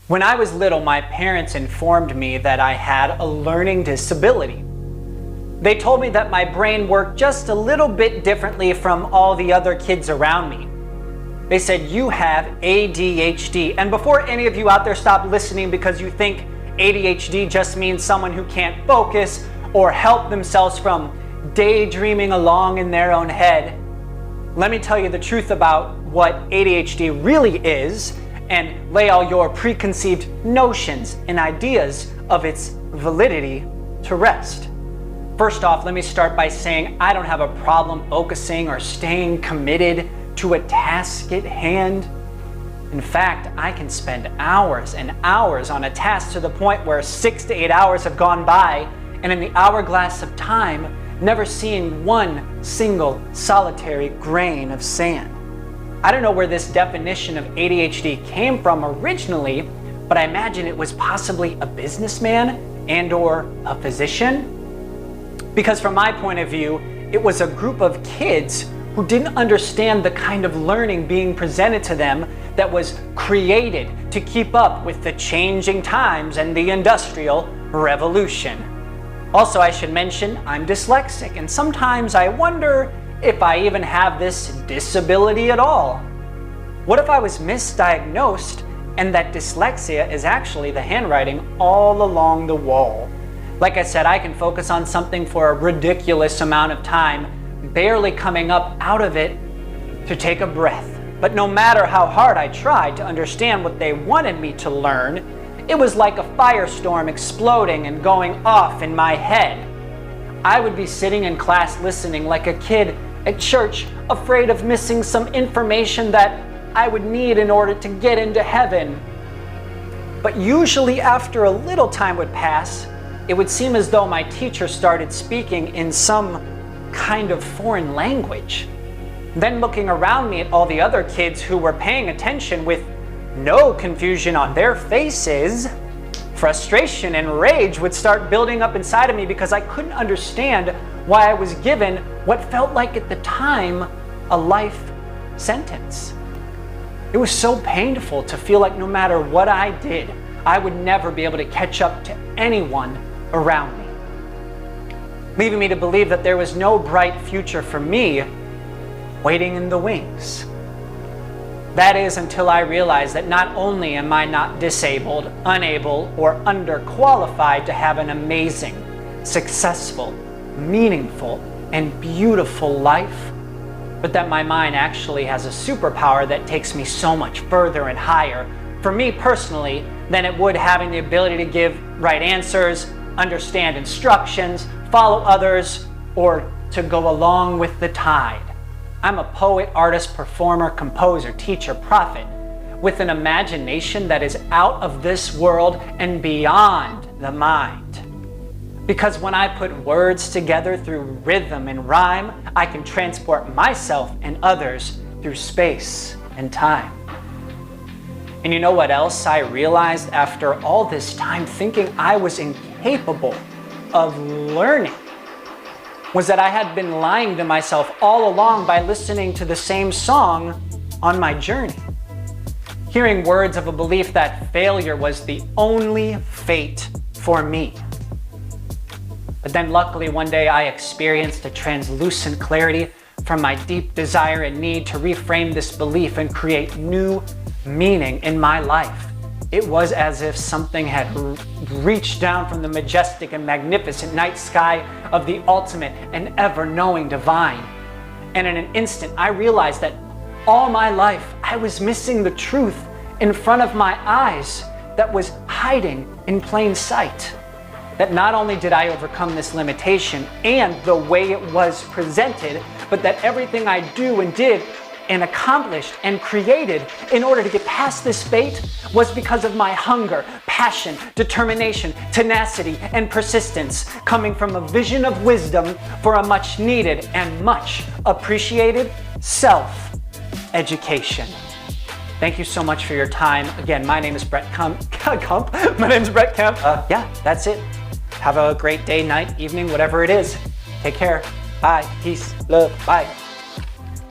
When I was little, my parents informed me that I had a learning disability. They told me that my brain worked just a little bit differently from all the other kids around me. They said, "You have ADHD." And before any of you out there stop listening because you think ADHD just means someone who can't focus or help themselves from daydreaming along in their own head, let me tell you the truth about what ADHD really is and lay all your preconceived notions and ideas of its validity to rest. First off, let me start by saying I don't have a problem focusing or staying committed to a task at hand. In fact, I can spend hours and hours on a task to the point where 6 to 8 hours have gone by, and in the hourglass of time, never seeing one single solitary grain of sand. I don't know where this definition of ADHD came from originally, but I imagine it was possibly a businessman and/or a physician. Because from my point of view, it was a group of kids who didn't understand the kind of learning being presented to them that was created to keep up with the changing times and the Industrial Revolution. Also, I should mention I'm dyslexic, and sometimes I wonder if I even have this disability at all. What if I was misdiagnosed and that dyslexia is actually the handwriting all along the wall? Like I said, I can focus on something for a ridiculous amount of time, barely coming up out of it to take a breath. But no matter how hard I tried to understand what they wanted me to learn, it was like a firestorm exploding and going off in my head. I would be sitting in class listening like a kid at church, afraid of missing some information that I would need in order to get into heaven. But usually after a little time would pass, it would seem as though my teacher started speaking in some kind of foreign language. Then looking around me at all the other kids who were paying attention with no confusion on their faces, frustration and rage would start building up inside of me because I couldn't understand why I was given what felt like at the time a life sentence. It was so painful to feel like no matter what I did, I would never be able to catch up to anyone around me, leaving me to believe that there was no bright future for me waiting in the wings. That is until I realized that not only am I not disabled, unable, or underqualified to have an amazing, successful, meaningful, and beautiful life, but that my mind actually has a superpower that takes me so much further and higher, for me personally, than it would having the ability to give right answers, understand instructions, follow others, or to go along with the tide. I'm a poet, artist, performer, composer, teacher, prophet, with an imagination that is out of this world and beyond the mind. Because when I put words together through rhythm and rhyme, I can transport myself and others through space and time. And you know what else I realized after all this time thinking I was incapable of learning? Was that I had been lying to myself all along by listening to the same song on my journey. Hearing words of a belief that failure was the only fate for me. But then luckily one day I experienced a translucent clarity from my deep desire and need to reframe this belief and create new meaning in my life. It was as if something had reached down from the majestic and magnificent night sky of the ultimate and ever-knowing divine. And in an instant, I realized that all my life, I was missing the truth in front of my eyes that was hiding in plain sight. That not only did I overcome this limitation and the way it was presented, but that everything I do and did and accomplished and created in order to get past this fate was because of my hunger, passion, determination, tenacity, and persistence, coming from a vision of wisdom for a much needed and much appreciated self-education. Thank you so much for your time. Again, my name is Brett Kemp. My name is Brett Kemp. Yeah, that's it. Have a great day, night, evening, whatever it is. Take care. Bye. Peace. Love. Bye.